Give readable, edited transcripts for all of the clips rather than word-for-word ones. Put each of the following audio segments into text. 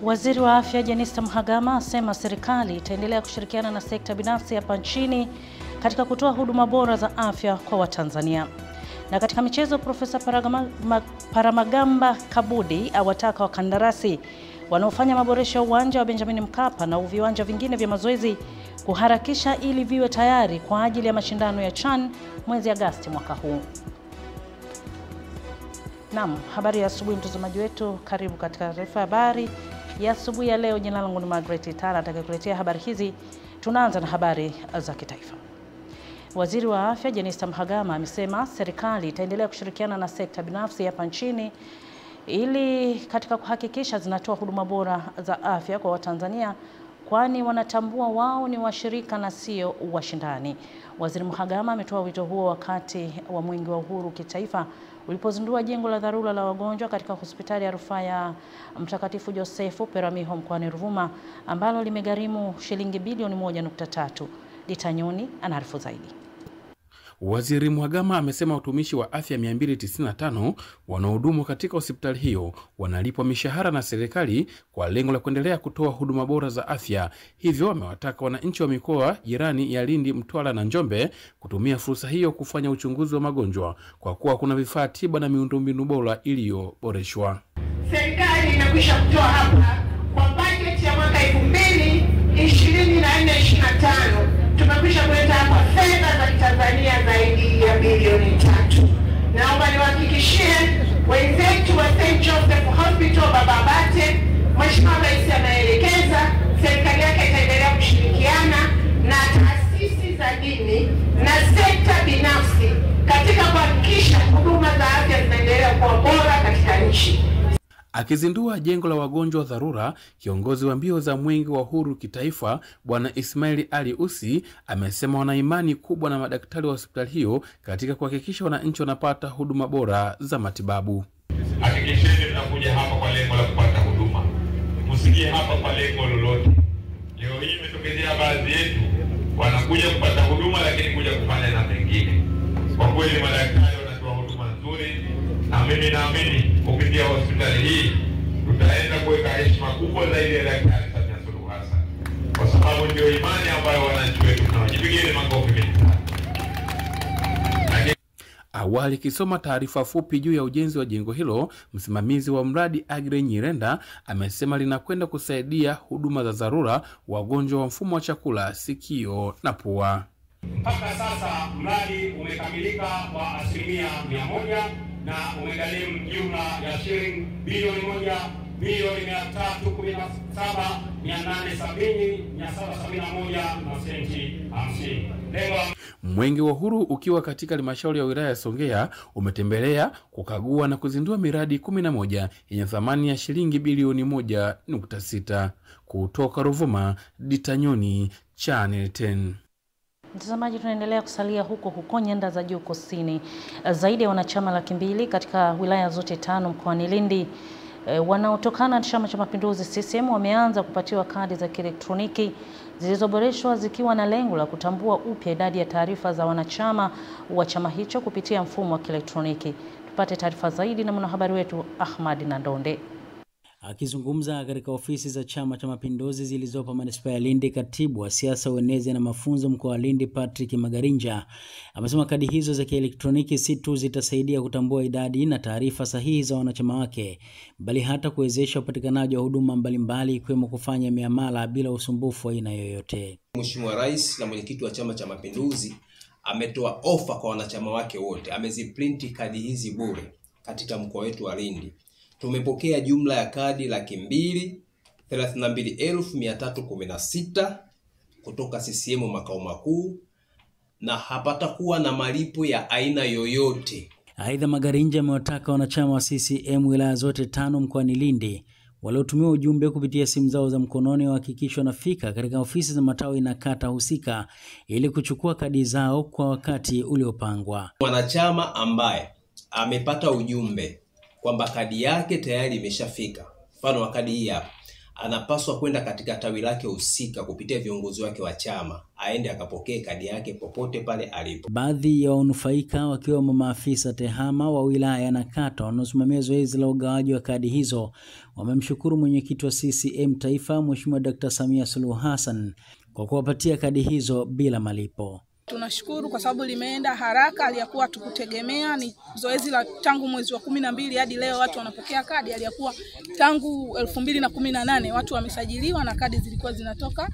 Waziri wa Afya Jenista Mhagama asema serikali itaendelea kushirikiana na sekta binafsi hapa nchini katika kutoa huduma bora za afya kwa Watanzania. Na katika michezo, Profesa Paramagamba Kabudi awataka wakandarasi wanaofanya maboresho ya uwanja wa Benjamin Mkapa na viwanja vingine vya mazoezi kuharakisha ili viwe tayari kwa ajili ya mashindano ya CHAN mwezi Agosti mwaka huu. Naam, habari ya asubuhi mtazamaji wetu, karibu katika taarifa habari ya asubuhi ya leo. Jina langu ni Margaret Itara, atakayokuletea habari hizi. Tunaanza na habari za kitaifa. Waziri wa Afya Jenista Mhagama amesema serikali itaendelea kushirikiana na sekta binafsi hapa nchini ili katika kuhakikisha zinatoa huduma bora za afya kwa Watanzania, kwani wanatambua wao ni washirika na sio washindani. Waziri Mhagama ametoa wito huo wakati wa Mwenge wa Uhuru kitaifa ulipozindua jengo la dharura la wagonjwa katika hospitali ya rufaa ya Mtakatifu Josefu Peramiho mkoani Ruvuma, ambalo limegharimu shilingi bilioni 1.3. Ditanyoni anaarifu zaidi. Waziri Mhagama amesema watumishi wa afya 295 wanaohudumu katika hospitali hiyo wanalipwa mishahara na serikali kwa lengo la kuendelea kutoa huduma bora za afya. Hivyo wamewataka wananchi wa mikoa jirani ya Lindi, Mtwara na Njombe kutumia fursa hiyo kufanya uchunguzi wa magonjwa kwa kuwa kuna vifaa tiba na miundombinu bora iliyoboreshwa. Serikali imekwisha kutoa hapa kwa bajeti ya mwaka 2024-2025 tumekwisha kuleta hapa fedha za Tanzania zaidi ya bilioni 3. Naomba niwahakikishie wenzetu wa St. Joseph Hospital Bababate, Mheshimiwa Rais anaelekeza serikali yake itaendelea kushirikiana na taasisi za dini na sekta binafsi katika kuhakikisha huduma za afya zinaendelea kuwa bora katika nchi. Akizindua jengo la wagonjwa dharura, kiongozi wa mbio za Mwenge wa Uhuru kitaifa Bwana Ismail Ali Usi amesema wana imani kubwa na madaktari wa hospitali hiyo katika kuhakikisha wananchi wanapata huduma bora za matibabu. Hakikisheni mnakuja hapa kwa lengo la kupata huduma. Msikie hapa kwa lengo lolote. Leo hii imetokezea baadhi yetu wanakuja kupata huduma lakini kuja kufanya na mengine. Kwa kweli madaktari wanatoa huduma nzuri, na mimi naamini kupitia hospitali hii tutaenda kuweka heshima kubwa zaidi ya Daktari Samia Suluhu Hassan, kwa sababu ndio imani ambayo wananchi wetu tunawajipigia makofi mengi. Awali kisoma taarifa fupi juu ya ujenzi wa jengo hilo, msimamizi wa mradi Agre Nyirenda amesema linakwenda kusaidia huduma za dharura wagonjwa wa mfumo wa chakula, sikio na pua. Mpaka sasa mradi umekamilika kwa 100% na umegharimu jumla ya shilingi bilioni 1,870,771.50. Mwenge wa Uhuru ukiwa katika halmashauri ya wilaya ya Songea umetembelea, kukagua na kuzindua miradi 11 yenye thamani ya shilingi bilioni 1.6. Kutoka Ruvuma, Ditanyoni, Channel 10. Mtazamaji, tunaendelea kusalia huko nyanda za juu kusini. Zaidi ya wanachama 200,000 katika wilaya zote 5 mkoani Lindi wanaotokana na Chama cha Mapinduzi CCM wameanza kupatiwa kadi za kielektroniki zilizoboreshwa zikiwa na lengo la kutambua upya idadi ya taarifa za wanachama wa chama hicho kupitia mfumo wa kielektroniki. Tupate taarifa zaidi na mwanahabari wetu Ahmad Nandonde. Akizungumza katika ofisi za Chama cha Mapinduzi zilizopo manispaa ya Lindi, katibu wa siasa, uenezi na mafunzo mkoa wa Lindi Patrick Magarinja amesema kadi hizo za kielektroniki si tu zitasaidia kutambua idadi na taarifa sahihi za wanachama wake, bali hata kuwezesha upatikanaji wa huduma mbalimbali ikiwemo kufanya miamala bila usumbufu wa aina yoyote. Mheshimiwa Rais na mwenyekiti wa Chama cha Mapinduzi ametoa ofa kwa wanachama wake wote. Ameziprinti kadi hizi bure katika mkoa wetu wa Lindi. Tumepokea jumla ya kadi 232,316 kutoka CCM makao makuu, na hapatakuwa na malipo ya aina yoyote. Aidha, Magarinja amewataka wanachama wa CCM wilaya zote 5 mkoani Lindi waliotumia ujumbe kupitia simu zao za mkononi wahakikishwe wanafika katika ofisi za matawi na kata husika ili kuchukua kadi zao kwa wakati uliopangwa. Mwanachama ambaye amepata ujumbe kwamba kadi yake tayari imeshafika, mfano wa kadi hii hapa, anapaswa kwenda katika tawi lake husika kupitia viongozi wake wa chama, aende akapokee kadi yake popote pale alipo. Baadhi ya wanufaika wakiwemo maafisa tehama wa wilaya na kata wanaosimamia zoezi la ugawaji wa kadi hizo wamemshukuru mwenyekiti wa CCM Taifa Mheshimiwa Dr. Samia Suluhu Hassan kwa kuwapatia kadi hizo bila malipo. Tunashukuru kwa sababu limeenda haraka, aliyakuwa tukutegemea. Ni zoezi la tangu mwezi wa 12 hadi leo watu wanapokea kadi, aliyakuwa tangu 2018 watu wamesajiliwa na kadi zilikuwa zinatoka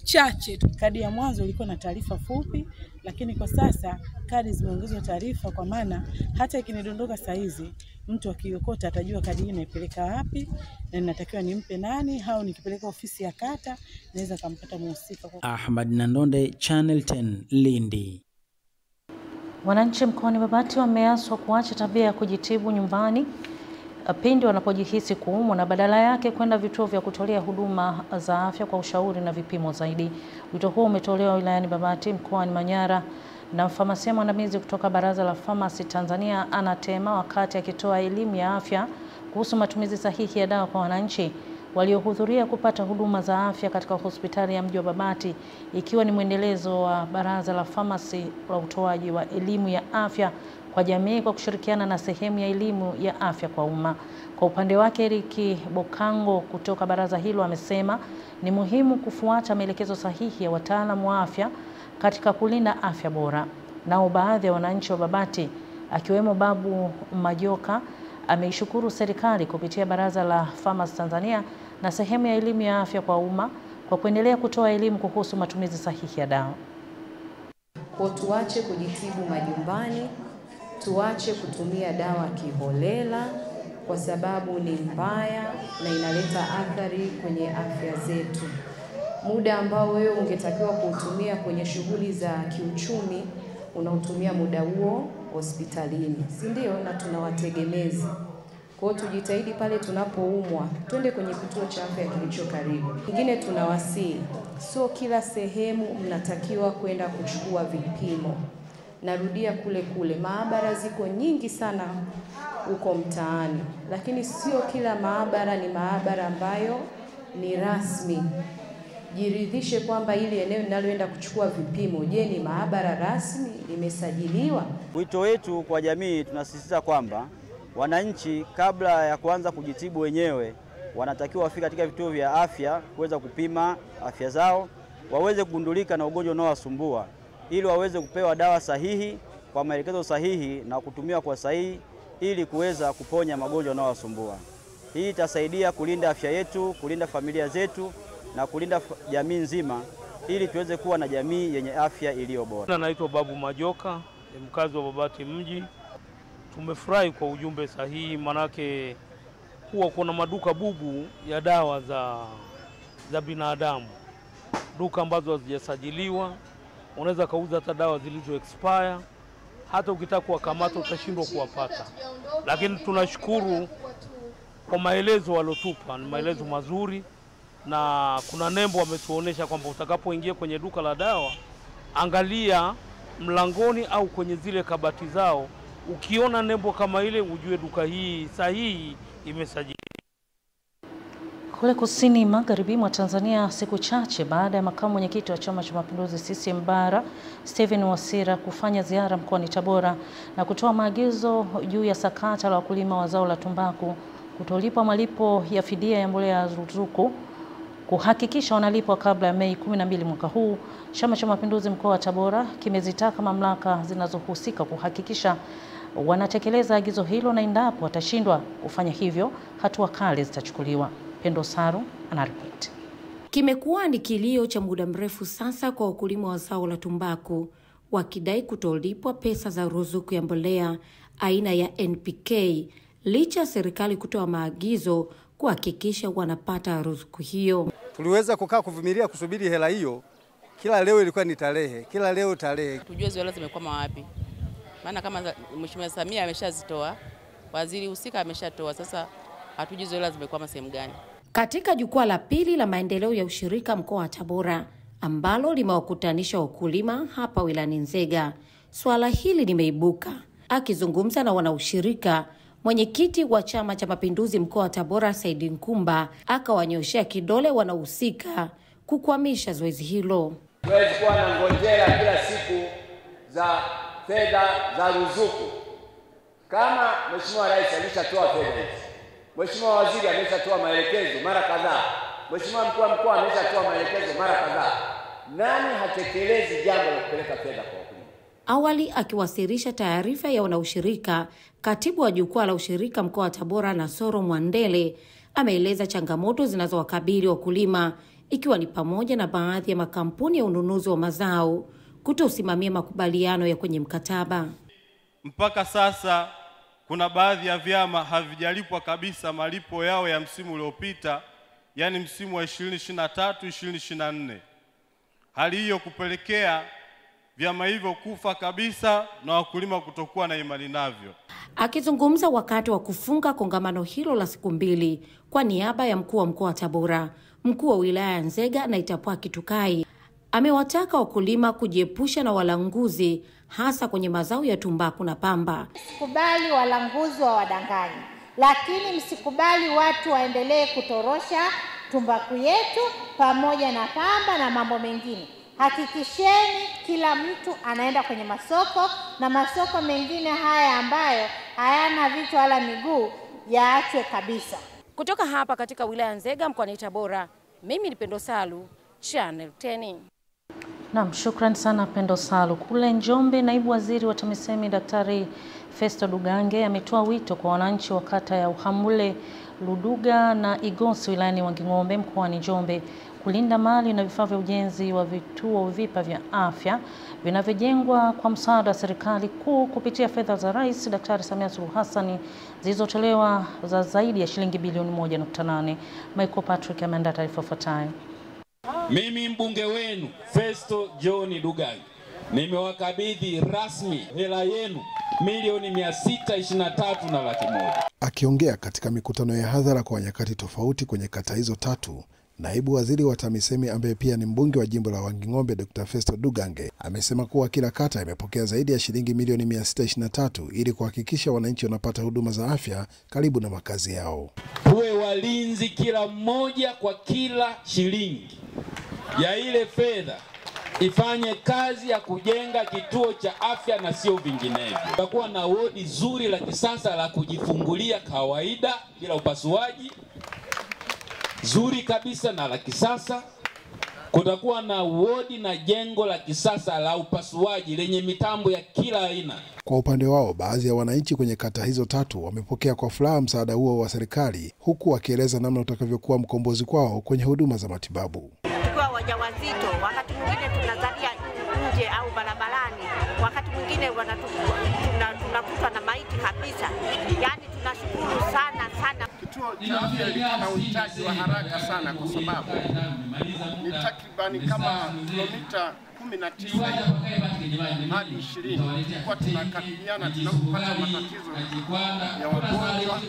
chache. Kadi ya mwanzo ilikuwa na taarifa fupi, lakini kwa sasa kadi zimeongezwa taarifa, kwa maana hata ikinidondoka saa hizi mtu akiokota atajua kadi hii inaipeleka wapi na ninatakiwa nimpe nani, au nikipeleka ofisi ya kata naweza kumpata mhusika. Ahmad Nandonde, Channel 10, Lindi. Wananchi mkoani Babati wameaswa kuacha tabia ya kujitibu nyumbani pindi wanapojihisi kuumwa na badala yake kwenda vituo vya kutolea huduma za afya kwa ushauri na vipimo zaidi. Wito huo umetolewa wilayani Babati mkoani Manyara na mfamasia mwandamizi kutoka Baraza la Famasi Tanzania Anatema wakati akitoa elimu ya afya kuhusu matumizi sahihi ya dawa kwa wananchi waliohudhuria kupata huduma za afya katika hospitali ya mji wa Babati, ikiwa ni mwendelezo wa Baraza la Famasi la utoaji wa elimu ya afya kwa jamii kwa kushirikiana na sehemu ya elimu ya afya kwa umma. Kwa upande wake, Eriki Bokango kutoka baraza hilo amesema ni muhimu kufuata maelekezo sahihi ya wataalamu wa afya katika kulinda afya bora. Nao baadhi ya wananchi wa Babati akiwemo Babu Majoka ameishukuru serikali kupitia Baraza la Famasi Tanzania na sehemu ya elimu ya afya kwa umma kwa kuendelea kutoa elimu kuhusu matumizi sahihi ya dawa. Kwa tuache kujitibu majumbani, tuache kutumia dawa kiholela kwa sababu ni mbaya na inaleta athari kwenye afya zetu. Muda ambao wewe ungetakiwa kuutumia kwenye shughuli za kiuchumi, unautumia muda huo hospitalini, si ndio? Na tunawategemezi. Kwa hiyo tujitahidi pale tunapoumwa, twende kwenye kituo cha afya kilicho karibu. Kingine tunawasihi, sio kila sehemu mnatakiwa kwenda kuchukua vipimo. Narudia kule, maabara ziko nyingi sana huko mtaani, lakini sio kila maabara ni maabara ambayo ni rasmi. Jiridhishe kwamba ili eneo linaloenda kuchukua vipimo, je, ni maabara rasmi, imesajiliwa? Wito wetu kwa jamii, tunasisitiza kwamba wananchi kabla ya kuanza kujitibu wenyewe wanatakiwa wafike katika vituo vya afya kuweza kupima afya zao, waweze kugundulika na ugonjwa unaowasumbua ili waweze kupewa dawa sahihi kwa maelekezo sahihi na kutumiwa kwa sahihi ili kuweza kuponya magonjwa yanayowasumbua. Hii itasaidia kulinda afya yetu, kulinda familia zetu na kulinda jamii nzima ili tuweze kuwa na jamii yenye afya iliyo bora. Naitwa Babu Majoka, ni mkazi wa Babati mji. Tumefurahi kwa ujumbe sahihi, manake kuwa kuna maduka bubu ya dawa za binadamu, duka ambazo hazijasajiliwa, unaweza kauza hata dawa zilizo expire, hata ukitaka kuwakamata utashindwa kuwapata. Lakini tunashukuru kwa maelezo walotupa, ni maelezo mazuri, na kuna nembo wametuonesha kwamba utakapoingia kwenye duka la dawa, angalia mlangoni au kwenye zile kabati zao, ukiona nembo kama ile ujue duka hii sahihi imesajiliwa. Kule kusini magharibi mwa Tanzania, siku chache baada ya makamu mwenyekiti wa Chama cha Mapinduzi CCM Bara Stephen Wasira kufanya ziara mkoani Tabora na kutoa maagizo juu ya sakata la wakulima wa zao la tumbaku kutolipwa malipo ya fidia ya mbolea ya ruzuku kuhakikisha wanalipwa kabla ya Mei 12 mwaka huu, Chama cha Mapinduzi mkoa wa Tabora kimezitaka mamlaka zinazohusika kuhakikisha wanatekeleza agizo hilo, na endapo watashindwa kufanya hivyo hatua kali zitachukuliwa. Pendo Saru anaripoti. Kimekuwa ni kilio cha muda mrefu sasa kwa wakulima wa zao la tumbaku wakidai kutolipwa pesa za ruzuku ya mbolea aina ya NPK licha serikali kutoa maagizo kuhakikisha wanapata ruzuku hiyo. Tuliweza kukaa kuvumilia kusubiri hela hiyo. Kila leo ilikuwa ni tarehe, kila leo tarehe. Tujue hizo hela zimekwama wapi. Maana kama Mheshimiwa Samia ameshazitoa, waziri husika ameshatoa, sasa hatujui hizo hela zimekwama sehemu gani. Katika jukwaa la pili la maendeleo ya ushirika mkoa wa Tabora ambalo limewakutanisha wakulima hapa wilayani Nzega, swala hili limeibuka. Akizungumza na wanaushirika, Mwenyekiti wa Chama cha Mapinduzi mkoa wa Tabora Saidi Nkumba akawanyoshea kidole wanaohusika kukwamisha zoezi hilo. Huwezi kuwa na ngonjera kila siku za fedha za ruzuku. Kama Mheshimiwa Rais ameshatoa fedha hizi, Mheshimiwa Waziri ameshatoa maelekezo mara kadhaa, Mheshimiwa Mkuu wa Mkoa ameshatoa maelekezo mara kadhaa, nani hatekelezi jambo la kupeleka fedha kwa wakulima? Awali akiwasilisha taarifa ya wanaushirika, katibu wa jukwaa la ushirika mkoa wa Tabora Nasoro Mwandele ameeleza changamoto zinazowakabili wakulima, ikiwa ni pamoja na baadhi ya makampuni ya ununuzi wa mazao kutosimamia makubaliano ya kwenye mkataba. Mpaka sasa kuna baadhi ya vyama havijalipwa kabisa malipo yao ya msimu uliopita, yani msimu wa 2023-2024. Hali hiyo kupelekea vyama hivyo kufa kabisa na wakulima kutokuwa na imani navyo. Akizungumza wakati wa kufunga kongamano hilo la siku 2 kwa niaba ya mkuu wa mkoa wa Tabora, mkuu wa wilaya ya Nzega na Itapwa Kitukai amewataka wakulima kujiepusha na walanguzi hasa kwenye mazao ya tumbaku na pamba. Msikubali walanguzi wa wadanganyi, lakini msikubali watu waendelee kutorosha tumbaku yetu pamoja na pamba na mambo mengine. Hakikisheni kila mtu anaenda kwenye masoko, na masoko mengine haya ambayo hayana vichwa wala miguu yaachwe kabisa. Kutoka hapa katika wilaya Nzega mkoani Tabora, mimi ni Pendo Salu, Channel 10. Naam, shukrani sana Pendo Salu. Kule Njombe, naibu waziri wa TAMISEMI Daktari Festo Dugange ametoa wito kwa wananchi wa kata ya Uhamule, Luduga na Igosi wilayani Wanging'ombe mkoani Njombe kulinda mali na vifaa vya ujenzi wa vituo vipya vya afya vinavyojengwa kwa msaada wa serikali kuu kupitia fedha za Rais Daktari Samia Suluhu Hassan zilizotolewa za zaidi ya shilingi bilioni 1.8. Michael Patrick ameandaa taarifa ifuatayo. Mimi mbunge wenu Festo John Dugange nimewakabidhi rasmi hela yenu milioni 623 na laki moja. Akiongea katika mikutano ya hadhara kwa nyakati tofauti kwenye kata hizo tatu, naibu waziri wa TAMISEMI ambaye pia ni mbunge wa jimbo la Wanging'ombe Dr. Festo Dugange amesema kuwa kila kata imepokea zaidi ya shilingi milioni 623 ili kuhakikisha wananchi wanapata huduma za afya karibu na makazi yao. Tuwe walinzi kila mmoja kwa kila shilingi ya ile fedha ifanye kazi ya kujenga kituo cha afya na sio vinginevyo. Tutakuwa na wodi zuri la kisasa la kujifungulia kawaida bila upasuaji, zuri kabisa na la kisasa. Kutakuwa na wodi na jengo la kisasa la upasuaji lenye mitambo ya kila aina. Kwa upande wao, baadhi ya wananchi kwenye kata hizo tatu wamepokea kwa furaha msaada huo wa serikali, huku wakieleza namna utakavyokuwa mkombozi kwao kwenye huduma za matibabu. Tukiwa wajawazito, wakati mwingine tunazalia nje au barabarani, wakati mwingine tunakutwa na maiti kabisa. Yaani tunashukuru sana sana. Kituo cha afya na uhitaji wa haraka sana kwa sababu ni takribani kama kilomita 19 hadi 20 kwa tunakabiliana tunapopata matatizo ya wagonjwa.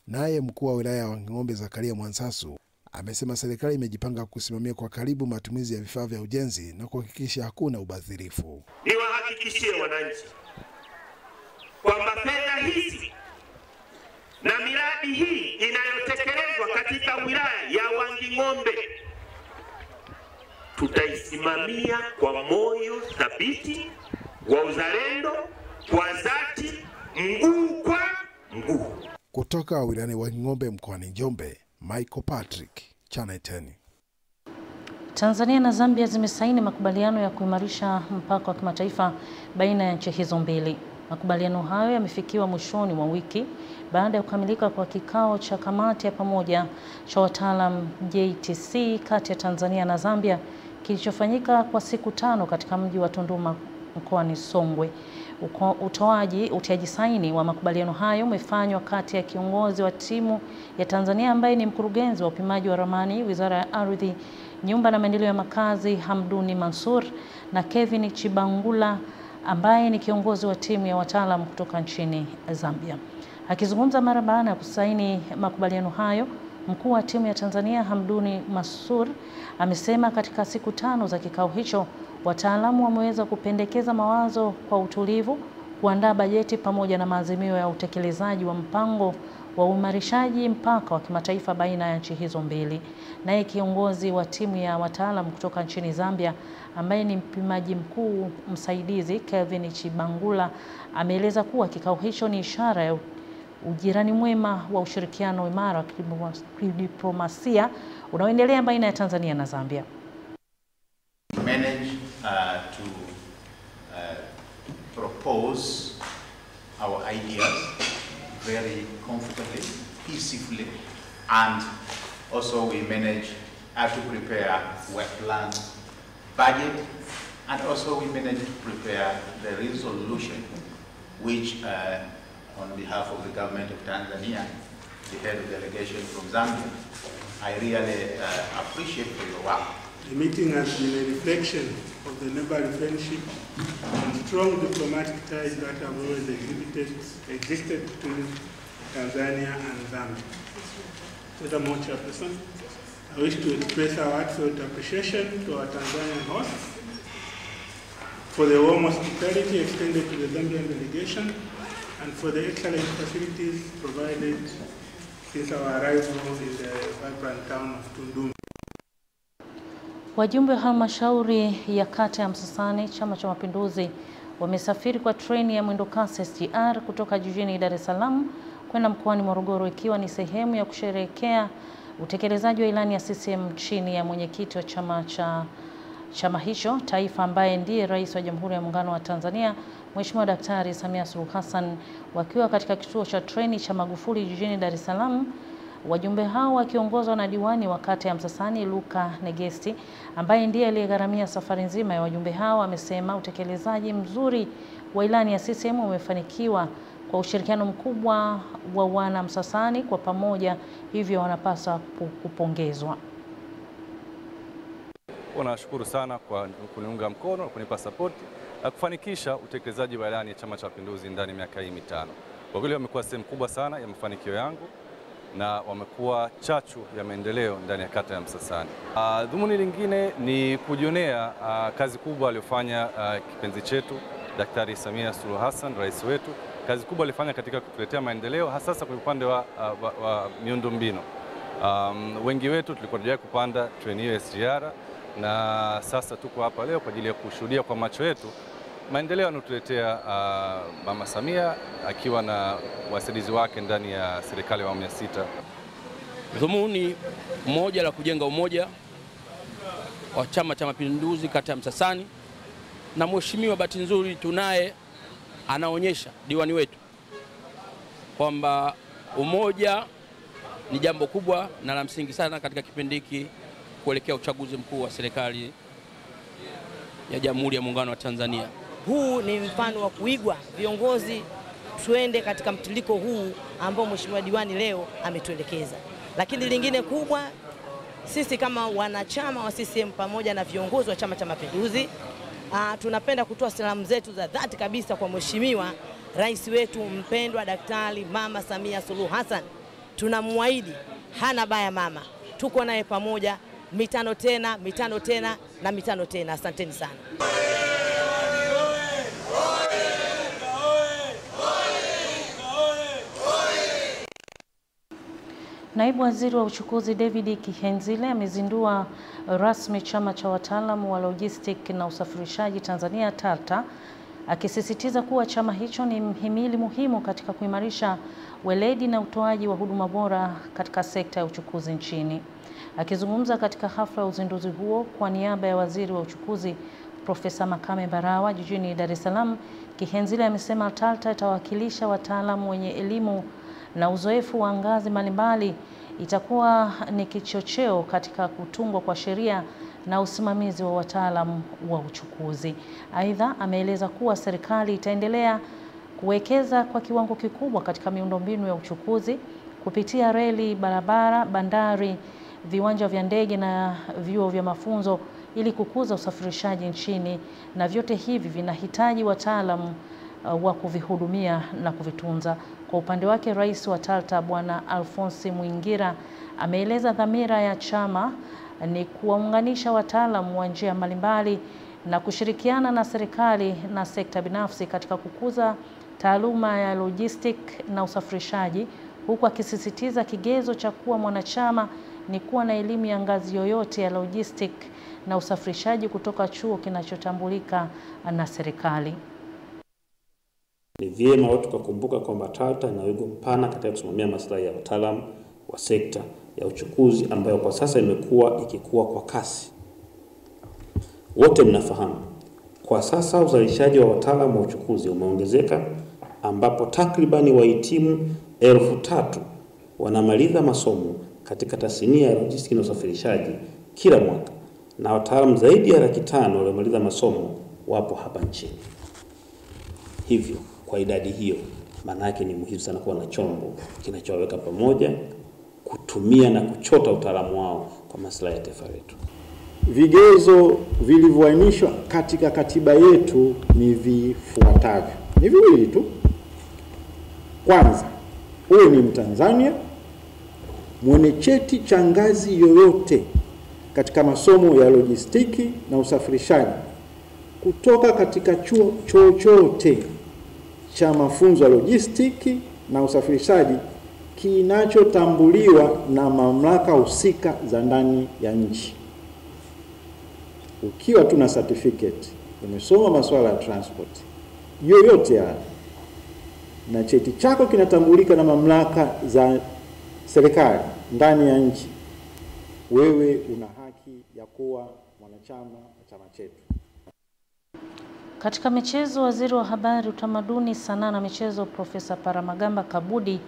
Naye mkuu wa wilaya ya Wanging'ombe Zakaria Mwansasu amesema serikali imejipanga kusimamia kwa karibu matumizi ya vifaa vya ujenzi na kuhakikisha hakuna ubadhirifu. Niwahakikishie wananchi kwamba fedha hizi na miradi hii inayotekelezwa katika wilaya ya Wanging'ombe tutaisimamia kwa moyo thabiti wa uzalendo, kwa dhati, mguu kwa mguu. Kutoka wilayani Wanging'ombe mkoani Njombe, Michael Patrick, Channel 10. Tanzania na Zambia zimesaini makubaliano ya kuimarisha mpaka wa kimataifa baina ya nchi hizo mbili. Makubaliano hayo yamefikiwa mwishoni mwa wiki baada ya kukamilika kwa kikao cha kamati ya pamoja cha wataalam JTC kati ya Tanzania na Zambia kilichofanyika kwa siku 5 katika mji wa Tunduma mkoani Songwe. Utiaji saini wa makubaliano hayo umefanywa kati ya kiongozi wa timu ya Tanzania ambaye ni mkurugenzi wa upimaji wa ramani Wizara ya Ardhi, Nyumba na Maendeleo ya Makazi Hamduni Mansur na Kevin Chibangula ambaye ni kiongozi wa timu ya wataalamu kutoka nchini Zambia. Akizungumza mara baada ya kusaini makubaliano hayo, mkuu wa timu ya Tanzania Hamduni Mansur amesema katika siku 5 za kikao hicho wataalamu wameweza kupendekeza mawazo kwa utulivu, kuandaa bajeti pamoja na maazimio ya utekelezaji wa mpango wa uimarishaji mpaka wa kimataifa baina ya nchi hizo mbili. Naye kiongozi wa timu ya wataalamu kutoka nchini Zambia ambaye ni mpimaji mkuu msaidizi Kelvin Chibangula ameeleza kuwa kikao hicho ni ishara ya ujirani mwema wa ushirikiano imara wa kidiplomasia unaoendelea baina ya Tanzania na Zambia. Manage to propose our ideas very comfortably, peacefully, and also we manage to prepare work plans, budget, and also we manage to prepare the resolution which on behalf of the government of Tanzania, the head of delegation from Zambia, I really appreciate for your work. The meeting has been a reflection of the neighborly friendship and strong diplomatic ties that have always existed between Tanzania and Zambia. Furthermore, Chairperson, I wish to express our heartfelt appreciation to our Tanzanian hosts for the warm hospitality extended to the Zambian delegation and for the excellent facilities provided since our arrival in the vibrant town of Tunduma. Wajumbe wa halmashauri ya kata ya Msasani, Chama cha Mapinduzi, wamesafiri kwa treni ya mwendokasi SGR kutoka jijini Dar es Salaam kwenda mkoani Morogoro ikiwa ni sehemu ya kusherehekea utekelezaji wa ilani ya CCM chini ya mwenyekiti wa chama hicho taifa ambaye ndiye Rais wa Jamhuri ya Muungano wa Tanzania Mheshimiwa Daktari Samia Suluhu Hassan. Wakiwa katika kituo cha treni cha Magufuli jijini Dar es Salaam, wajumbe hao wakiongozwa na diwani wa kata ya Msasani Luka Negesti ambaye ndiye aliyegharamia safari nzima ya wajumbe hao, amesema utekelezaji mzuri wa ilani ya CCM umefanikiwa kwa ushirikiano mkubwa wa wana Msasani kwa pamoja, hivyo wanapaswa kupongezwa. Nashukuru sana kwa kuniunga mkono, kunipa support na kufanikisha utekelezaji wa ilani ya Chama cha Mapinduzi ndani ya miaka hii mitano. Kwa kweli wamekuwa sehemu kubwa sana ya mafanikio yangu na wamekuwa chachu ya maendeleo ndani ya kata ya Msasani. Dhumuni lingine ni kujionea kazi kubwa aliyofanya kipenzi chetu Daktari Samia Suluhu Hassan, rais wetu. Kazi kubwa alifanya katika kutuletea maendeleo hasa kwa upande wa miundombinu. Wengi wetu tulikuwa tunataka kupanda treni hiyo SGR na sasa tuko hapa leo kwa ajili ya kushuhudia kwa macho yetu maendeleo anotuletea Mama Samia akiwa na wasaidizi wake ndani ya serikali ya awamu ya 6. Dhumuni moja la kujenga umoja wa Chama cha Mapinduzi kata ya Msasani, na mheshimiwa bahati nzuri tunaye anaonyesha diwani wetu kwamba umoja ni jambo kubwa na la msingi sana katika kipindi hiki kuelekea uchaguzi mkuu wa serikali ya Jamhuri ya Muungano wa Tanzania. Huu ni mfano wa kuigwa, viongozi tuende katika mtiliko huu ambao mheshimiwa diwani leo ametuelekeza. Lakini lingine kubwa, sisi kama wanachama wa CCM pamoja na viongozi wa Chama cha Mapinduzi tunapenda kutoa salamu zetu za dhati kabisa kwa mheshimiwa rais wetu mpendwa Daktari Mama Samia Suluhu Hassan. Tunamwahidi hana baya mama, tuko naye pamoja mitano tena na mitano tena. Asanteni sana. Naibu Waziri wa Uchukuzi David Kihenzile amezindua rasmi chama cha wataalamu wa logistic na usafirishaji Tanzania TARTA, akisisitiza kuwa chama hicho ni mhimili muhimu katika kuimarisha weledi na utoaji wa huduma bora katika sekta ya uchukuzi nchini. Akizungumza katika hafla ya uzinduzi huo kwa niaba ya Waziri wa Uchukuzi Profesa Makame Mbarawa jijini Dar es Salaam, Kihenzile amesema TARTA itawakilisha wataalamu wenye elimu na uzoefu wa ngazi mbalimbali, itakuwa ni kichocheo katika kutungwa kwa sheria na usimamizi wa wataalamu wa uchukuzi. Aidha, ameeleza kuwa serikali itaendelea kuwekeza kwa kiwango kikubwa katika miundombinu ya uchukuzi kupitia reli, barabara, bandari, viwanja vya ndege na vyuo vya mafunzo ili kukuza usafirishaji nchini, na vyote hivi vinahitaji wataalamu wa kuvihudumia na kuvitunza. Kwa upande wake, Rais wa TARTA Bwana Alphonse Mwingira ameeleza dhamira ya chama ni kuwaunganisha wataalamu wa njia mbalimbali na kushirikiana na serikali na sekta binafsi katika kukuza taaluma ya logistic na usafirishaji, huku akisisitiza kigezo cha kuwa mwanachama ni kuwa na elimu ya ngazi yoyote ya logistic na usafirishaji kutoka chuo kinachotambulika na serikali. Ni vyema watu kukumbuka kwamba TALTA ina wigo mpana katika kusimamia maslahi ya wataalamu wa sekta ya uchukuzi ambayo kwa sasa imekuwa ikikua kwa kasi. Wote mnafahamu, kwa sasa uzalishaji wa wataalamu wa uchukuzi umeongezeka ambapo takribani wahitimu 3,000 wanamaliza masomo katika tasnia ya lojistiki na usafirishaji kila mwaka, na wataalamu zaidi ya 500,000 waliomaliza masomo wapo hapa nchini. Hivyo kwa idadi hiyo, maana yake ni muhimu sana kuwa na chombo kinachoweka pamoja, kutumia na kuchota utaalamu wao kwa maslahi ya taifa letu. Vigezo vilivyoainishwa katika katiba yetu ni vifuatavyo. Ni viwili tu. Kwanza, uwe ni Mtanzania mwenye cheti cha ngazi yoyote katika masomo ya lojistiki na usafirishaji kutoka katika chuo chochote cha mafunzo ya lojistiki na usafirishaji kinachotambuliwa na mamlaka husika za ndani ya nchi. Ukiwa tuna certificate, umesoma masuala ya transport yoyote ya na cheti chako kinatambulika na mamlaka za serikali ndani ya nchi, wewe una haki ya kuwa mwanachama wa chama chetu. Katika michezo, waziri wa habari, utamaduni, sanaa na michezo Profesa Paramagamba Kabudi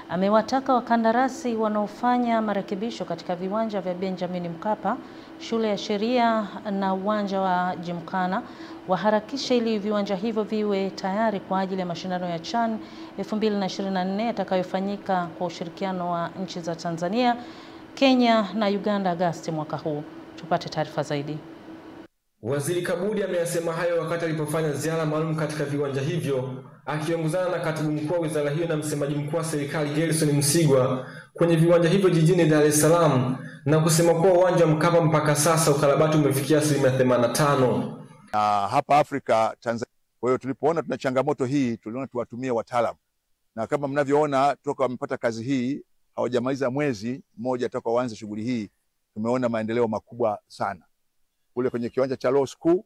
amewataka wakandarasi wanaofanya marekebisho katika viwanja vya Benjamin Mkapa, shule ya sheria na uwanja wa Gymkhana waharakishe ili viwanja hivyo viwe tayari kwa ajili ya mashindano ya CHAN 2024 yatakayofanyika kwa ushirikiano wa nchi za Tanzania, Kenya na Uganda Agosti mwaka huu. Tupate taarifa zaidi. Waziri Kabudi ameyasema hayo wakati alipofanya ziara maalum katika viwanja hivyo, akiongozana na katibu mkuu wa wizara hiyo na msemaji mkuu wa serikali Gerson Msigwa kwenye viwanja hivyo jijini Dar es Salaam, na kusema kuwa uwanja wa Mkapa mpaka sasa ukarabati umefikia 85%. Hapa Afrika, Tanzania. Kwa hiyo tulipoona tuna changamoto hii, tuliona tuwatumie wataalamu. Na kama mnavyoona toka wamepata kazi hii, hawajamaliza mwezi mmoja toka waanze shughuli hii, tumeona maendeleo makubwa sana. Kule kwenye kiwanja cha Law School,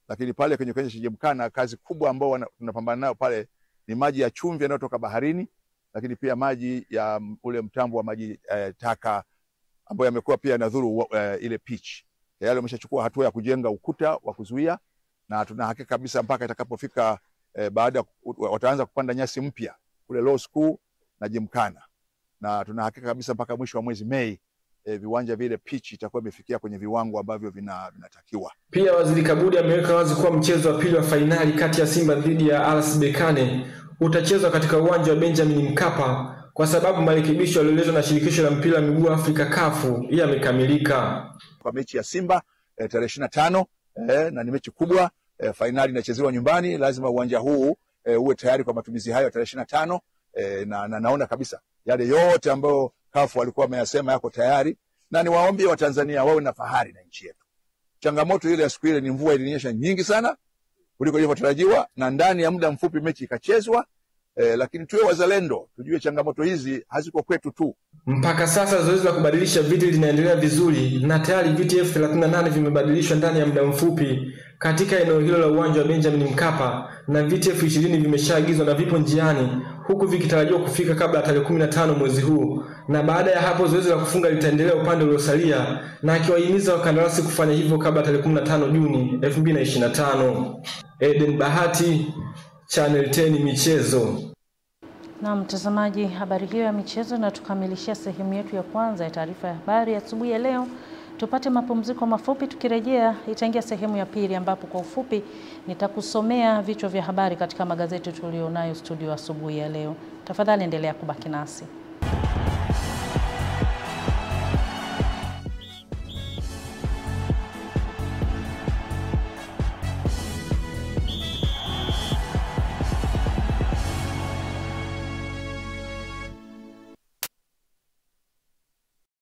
lakini pale kwenye kiwanja cha Gymkhana, kazi kubwa ambao tunapambana nayo pale ni maji ya chumvi yanayotoka baharini, lakini pia maji ya ule mtambo wa maji taka ambayo yamekuwa pia yanadhuru ile pitch. Tayari wameshachukua hatua ya kujenga ukuta wa kuzuia, na tuna hakika kabisa mpaka itakapofika baada wataanza kupanda nyasi mpya kule Law School na Gymkhana, na tuna hakika kabisa mpaka mwisho wa mwezi Mei viwanja vile pitch itakuwa imefikia kwenye viwango ambavyo vinatakiwa. Pia waziri Kabudi ameweka wazi kuwa mchezo wa pili wa fainali kati ya Simba dhidi ya RS Berkane utachezwa katika uwanja wa Benjamin Mkapa kwa sababu marekebisho yaliyoletwa na shirikisho la mpira wa miguu Afrika CAF yamekamilika. Kwa mechi ya Simba tarehe 25 na ni mechi kubwa, fainali inachezewa nyumbani, lazima uwanja huu uwe tayari kwa matumizi hayo tarehe 25, na naona kabisa yale yote ambayo CAF walikuwa wameyasema yako tayari, na niwaombe wa Tanzania wawe na fahari na nchi yetu. Changamoto ile ya siku ile ni mvua ilinyesha nyingi sana kuliko ilivyotarajiwa, na ndani ya muda mfupi mechi ikachezwa, lakini tuwe wazalendo, tujue changamoto hizi haziko kwetu tu. Mpaka sasa zoezi la kubadilisha viti linaendelea vizuri, na tayari viti 38 vimebadilishwa ndani ya muda mfupi katika eneo hilo la uwanja wa Benjamin Mkapa, na viti 20 vimeshaagizwa na vipo njiani, huku vikitarajiwa kufika kabla ya tarehe 15 mwezi huu, na baada ya hapo zoezi la kufunga litaendelea upande uliosalia, na akiwahimiza wakandarasi kufanya hivyo kabla ya tarehe 15 Juni 2025. Eden Bahati, Channel 10 Michezo. Na mtazamaji, habari hiyo ya michezo na tukamilishia sehemu yetu ya kwanza ya taarifa ya habari asubuhi ya leo. Tupate mapumziko mafupi, tukirejea itaingia sehemu ya pili ambapo kwa ufupi nitakusomea vichwa vya habari katika magazeti tulionayo studio asubuhi ya leo. Tafadhali endelea kubaki nasi.